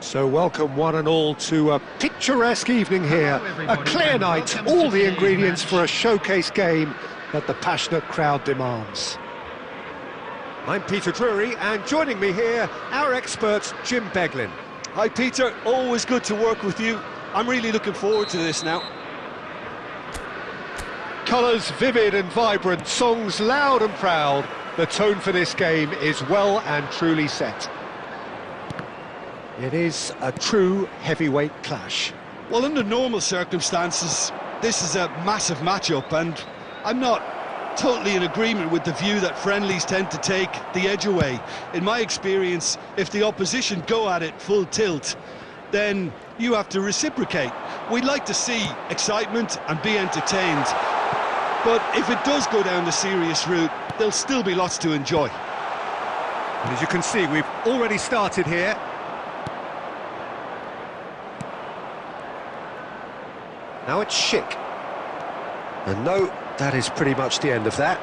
So welcome one and all to a picturesque evening here, a clear night, all the ingredients for a showcase game that the passionate crowd demands. I'm Peter Drury, and joining me here, our expert Jim Beglin. Hi Peter, always good to work with you. I'm really looking forward to this now. Colours vivid and vibrant, songs loud and proud. The tone for this game is well and truly set. It is a true heavyweight clash. Well, under normal circumstances, this is a massive matchup, and I'm not totally in agreement with the view that friendlies tend to take the edge away. In my experience, if the opposition go at it full tilt, then you have to reciprocate. We'd like to see excitement and be entertained, but if it does go down the serious route, there'll still be lots to enjoy. And as you can see, we've already started here. Now it's Schick. And no, that is pretty much the end of that.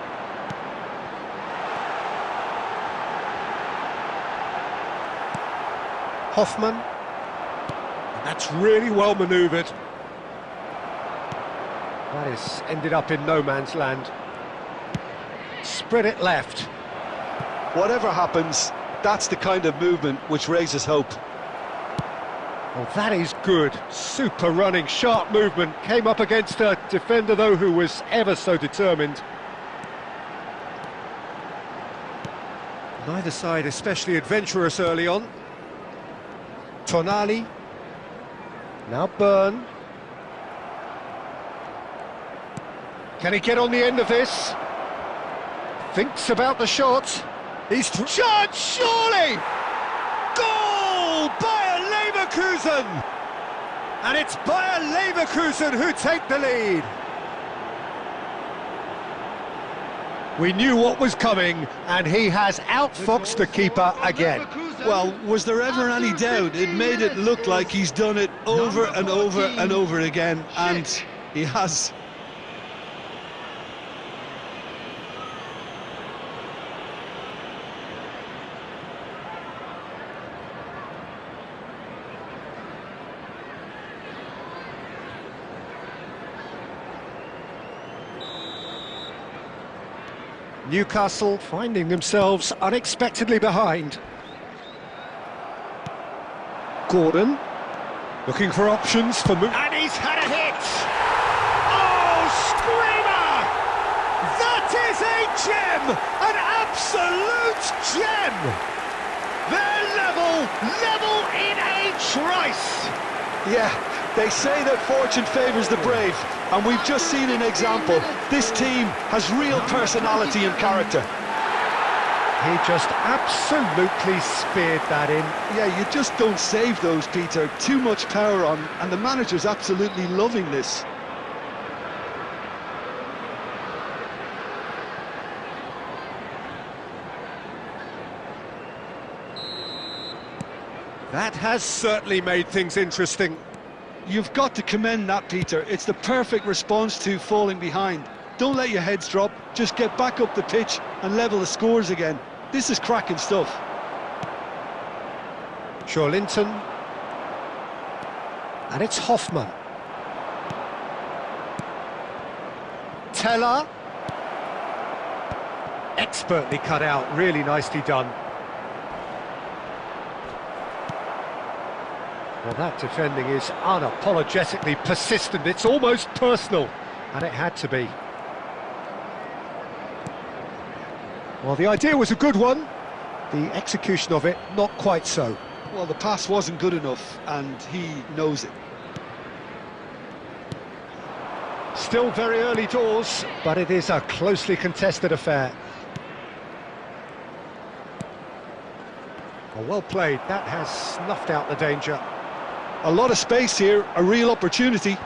Hoffman. And that's really well manoeuvred. That has ended up in no man's land. Spread it left. Whatever happens, that's the kind of movement which raises hope. Oh, that is good. Super running, sharp movement. Came up against a defender, though, who was ever so determined. Neither side especially adventurous early on. Tonali. Now Byrne. Can he get on the end of this? Thinks about the shot. He's shot, surely! Goal! Bayer Leverkusen! And it's Bayer Leverkusen who take the lead. We knew what was coming, and he has outfoxed the keeper again. Well, was there ever any doubt? It made it look like he's done it over and over and over again, and he has. Newcastle finding themselves unexpectedly behind. Gordon looking for options for move. And he's had a hit! Oh, screamer! That is a gem! An absolute gem! They're level in a trice! Yeah, they say that fortune favours the brave, and we've just seen an example. This team has real personality and character. He just absolutely speared that in. Yeah, you just don't save those, Peter. Too much power on, and the manager's absolutely loving this. That has certainly made things interesting. You've got to commend that, Peter. It's the perfect response to falling behind. Don't let your heads drop, just get back up the pitch and level the scores again. This is cracking stuff. Linton. And it's Hoffman. Teller. Expertly cut out, really nicely done. Well, that defending is unapologetically persistent. It's almost personal, and it had to be. Well, the idea was a good one. The execution of it, not quite so. Well, the pass wasn't good enough, and he knows it. Still very early doors, but it is a closely contested affair. Well played. That has snuffed out the danger. A lot of space here, a real opportunity.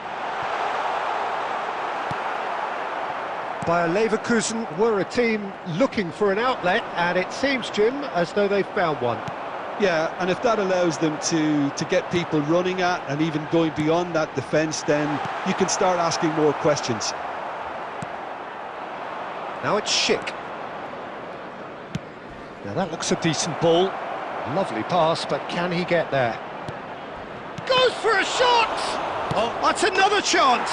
Bayer Leverkusen were a team looking for an outlet, and it seems, Jim, as though they've found one. Yeah, and if that allows them to get people running at and even going beyond that defence, then you can start asking more questions. Now it's Schick. Now that looks a decent ball. Lovely pass, but can he get there? for a shot! Oh, that's another chance!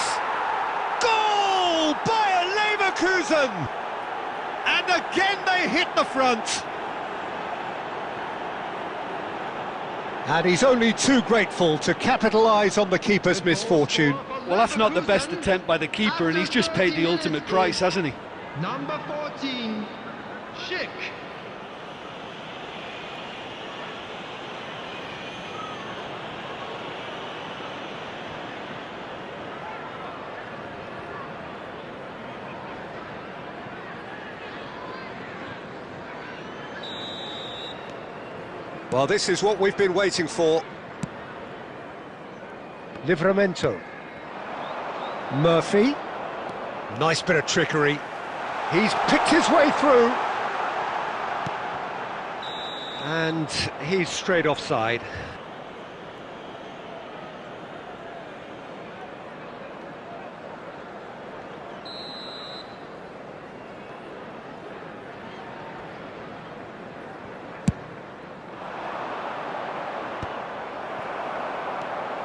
Goal by Leverkusen! And again they hit the front. And he's only too grateful to capitalise on the keeper's misfortune. Well, that's not the best attempt by the keeper, and he's just paid the ultimate price, hasn't he? Number 14, Schick. Well, this is what we've been waiting for. Livramento. Murphy. Nice bit of trickery. He's picked his way through. And he's straight offside.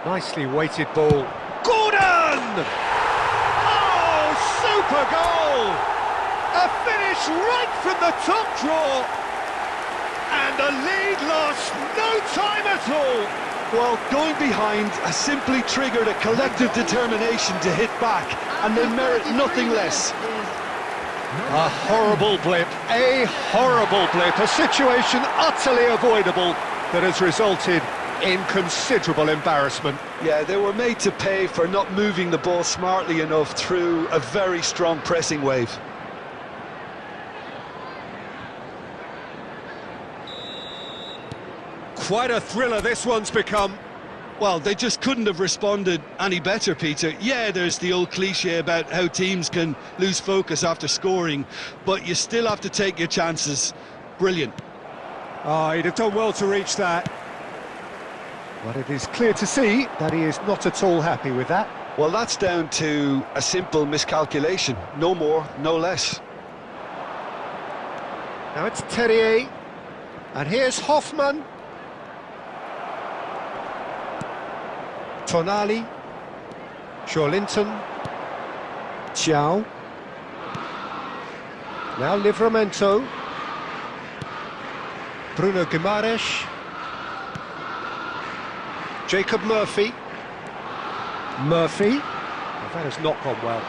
Nicely weighted ball. Gordon! Oh, super goal! A finish right from the top draw. And the lead lost no time at all. Well, going behind has simply triggered a collective determination to hit back, and they merit nothing less. A horrible blip, a horrible blip, a situation utterly avoidable that has resulted in considerable embarrassment. Yeah, they were made to pay for not moving the ball smartly enough through a very strong pressing wave. Quite a thriller this one's become. Well, they just couldn't have responded any better, Peter. Yeah, there's the old cliche about how teams can lose focus after scoring, but you still have to take your chances. Brilliant. Oh, he'd have done well to reach that. But it is clear to see that he is not at all happy with that. Well, that's down to a simple miscalculation. No more, no less. Now it's Terrier. And here's Hoffman. Tonali. Shawlinton. Chow. Now Livramento. Bruno Guimaraes. Jacob Murphy. Murphy. Well, that has not gone well.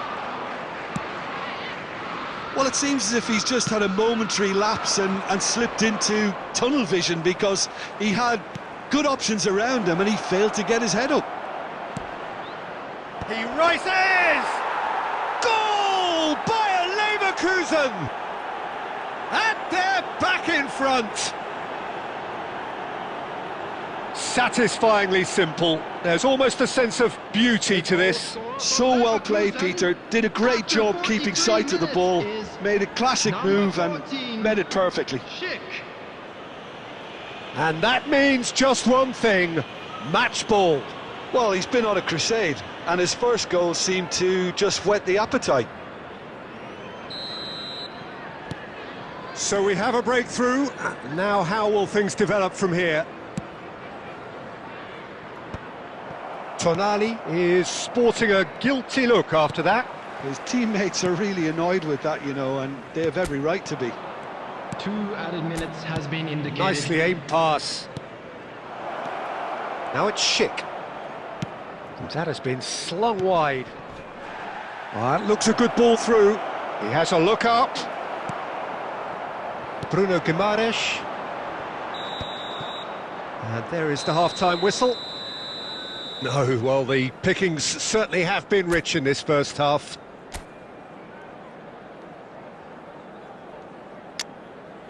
Well, it seems as if he's just had a momentary lapse and slipped into tunnel vision, because he had good options around him and he failed to get his head up. He rises! Goal by Leverkusen! And they're back in front! Satisfyingly simple. There's almost a sense of beauty to this. So well played, Peter. Did a great job keeping sight of the ball. Made a classic move and met it perfectly. And that means just one thing. Match ball. Well, he's been on a crusade, and his first goal seemed to just whet the appetite. So we have a breakthrough. Now how will things develop from here? Tonali is sporting a guilty look after that. His teammates are really annoyed with that, you know, and they have every right to be. 2 added minutes has been indicated. Nicely aimed pass. Now it's Schick. That has been slung wide. That looks a good ball through. He has a look up. Bruno Guimaraes. And there is the half-time whistle. No, well, the pickings certainly have been rich in this first half.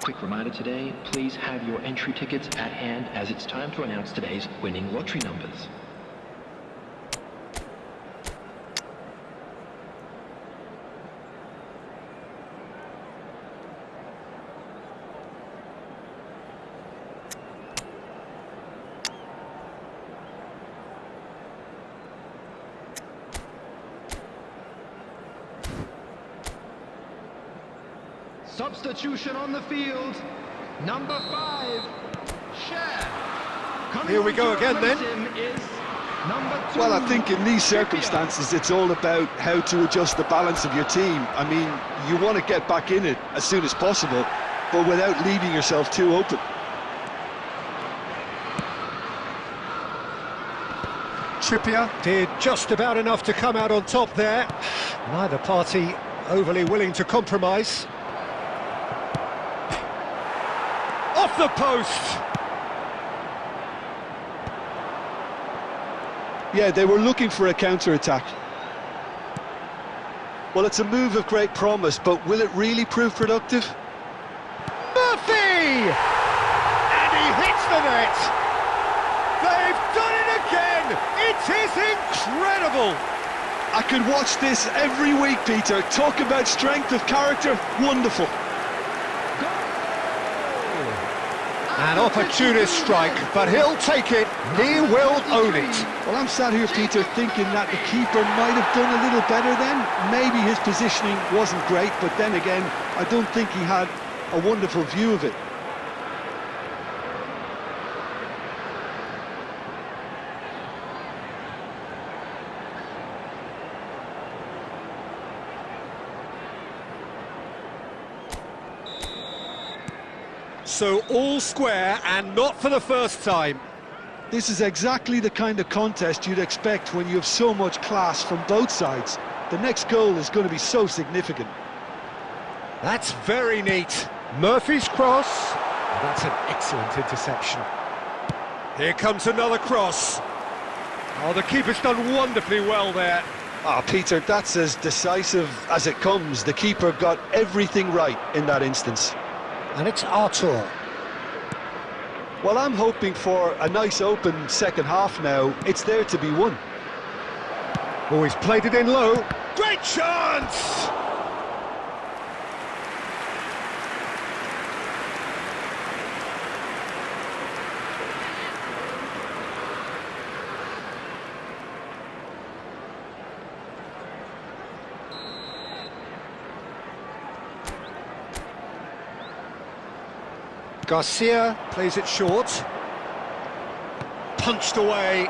Quick reminder today, please have your entry tickets at hand as it's time to announce today's winning lottery numbers. Substitution on the field. Number 5, Share. Here we go again then. Is Number 2. Well, I think in these circumstances, it's all about how to adjust the balance of your team. I mean, you want to get back in it as soon as possible, but without leaving yourself too open. Trippier did just about enough to come out on top there. Neither party overly willing to compromise. Off the post! Yeah, they were looking for a counter-attack. Well, it's a move of great promise, but will it really prove productive? Murphy! And he hits the net! They've done it again! It is incredible! I could watch this every week, Peter. Talk about strength of character, wonderful. An opportunist strike, but he'll take it, he will own it. Well, I'm sat here, Peter, thinking that the keeper might have done a little better then. Maybe his positioning wasn't great, but then again, I don't think he had a wonderful view of it. So all square, and not for the first time. This is exactly the kind of contest you'd expect when you have so much class from both sides. The next goal is going to be so significant. That's very neat. Murphy's cross. That's an excellent interception. Here comes another cross. Oh, the keeper's done wonderfully well there. Ah, Peter, that's as decisive as it comes. The keeper got everything right in that instance. And it's Artur. Well, I'm hoping for a nice open second half now. It's there to be won. Oh, he's played it in low. Great chance! Garcia plays it short. Punched away.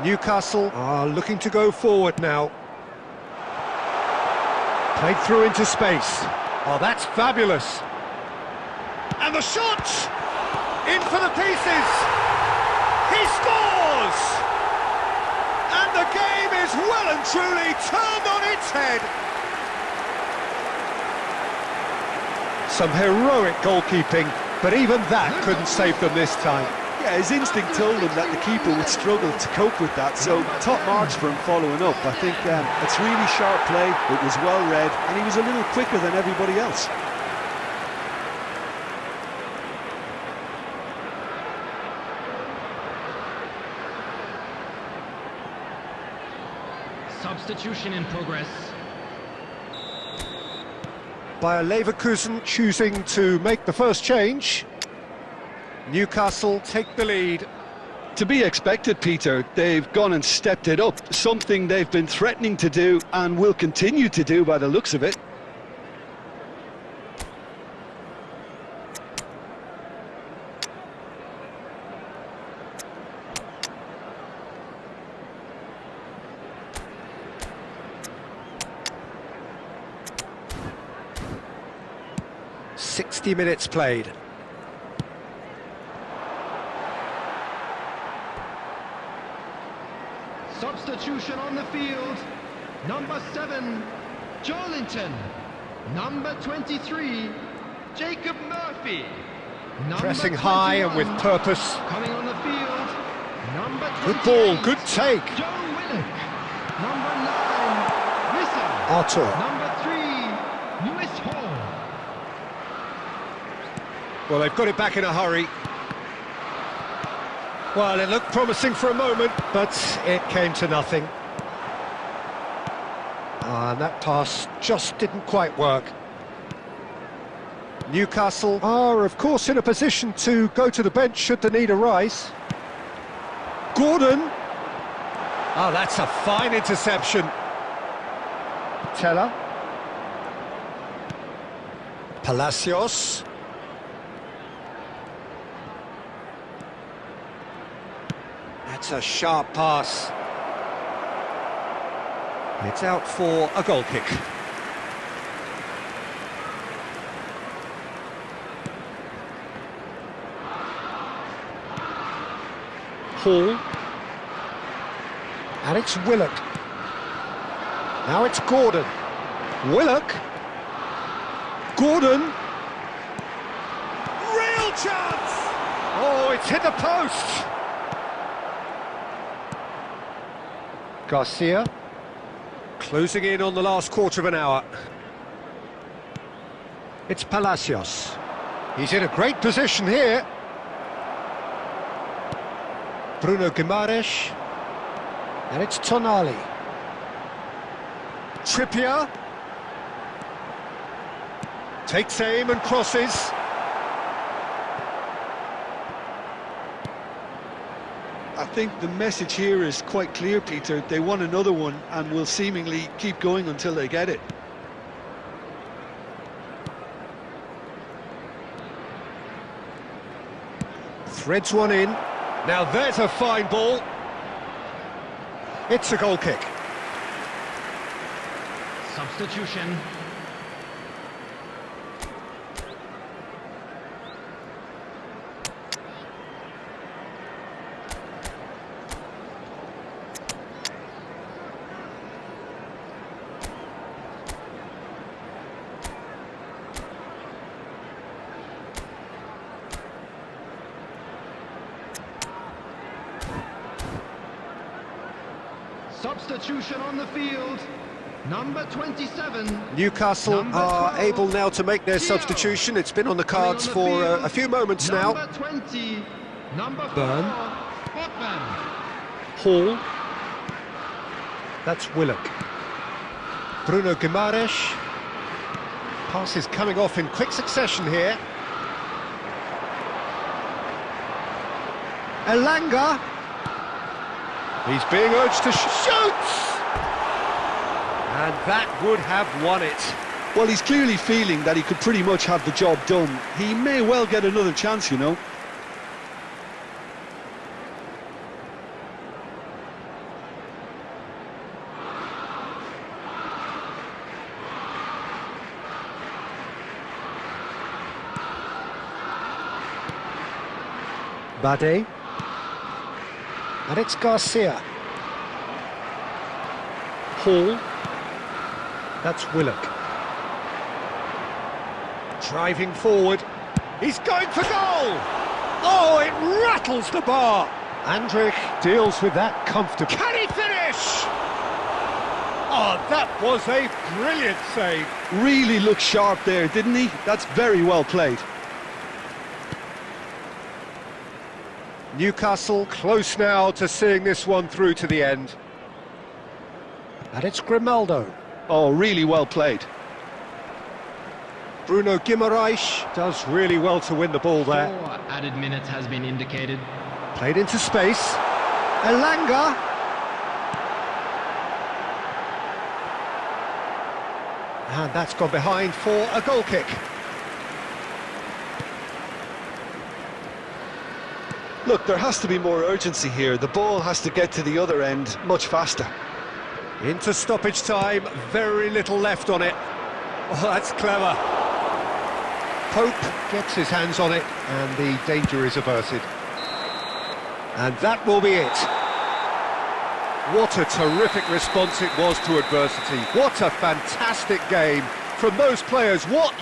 Newcastle are looking to go forward now. Played through into space. Oh, that's fabulous. And the shot! In for the pieces! He scores! And the game is well and truly turned on its head. Some heroic goalkeeping, but even that couldn't save them this time. Yeah, his instinct told him that the keeper would struggle to cope with that, so top marks for him following up. I think it's really sharp play, it was well read, and he was a little quicker than everybody else. Substitution in progress. By Leverkusen choosing to make the first change. Newcastle take the lead. To be expected, Peter. They've gone and stepped it up, something they've been threatening to do and will continue to do by the looks of it. "60 minutes played. Substitution on the field. Number 7, Joelinton. Number 23, Jacob Murphy. Number Pressing high and with 21, purpose. coming on the field. Number 28, Good ball, good take. Joe Willock. Number 9, Wissa. Artur. Number 3, Lewis Hall. Well, they've got it back in a hurry. Well, it looked promising for a moment, but it came to nothing. And that pass just didn't quite work. Newcastle are, of course, in a position to go to the bench should the need arise. Gordon. Oh, that's a fine interception. Teller. Palacios. That's a sharp pass. It's out for a goal kick. Hall. And it's Willock. Now it's Gordon. Willock. Gordon. Real chance! Oh, it's hit the post! Garcia. Closing in on the last quarter of an hour. It's Palacios. He's in a great position here. Bruno Guimaraes. And it's Tonali. Trippier. Takes aim and crosses. I think the message here is quite clear, Peter. They want another one and will seemingly keep going until they get it. Threads one in. Now there's a fine ball. It's a goal kick. Substitution. Substitution on the field. Number 27. Newcastle are able now to make their substitution. It's been on the cards for a few moments now. Number 20. Number 4. Byrne. Hotman. Hall. That's Willock. Bruno Guimaraes. Passes coming off in quick succession here. Elanga. He's being urged to shoot! And that would have won it. Well, he's clearly feeling that he could pretty much have the job done. He may well get another chance, you know. Bade. And it's Garcia. Hall. That's Willock. Driving forward. He's going for goal! Oh, it rattles the bar! Andrich deals with that comfortably. Can he finish? Oh, that was a brilliant save. Really looked sharp there, didn't he? That's very well played. Newcastle close now to seeing this one through to the end. And it's Grimaldo. Oh, really well played. Bruno Guimaraes does really well to win the ball there. 4 added minutes has been indicated. Played into space. Elanga. And that's gone behind for a goal kick. Look, there has to be more urgency here. The ball has to get to the other end much faster. Into stoppage time, very little left on it. Oh, that's clever. Pope gets his hands on it, and the danger is averted. And that will be it. What a terrific response it was to adversity. What a fantastic game from those players. What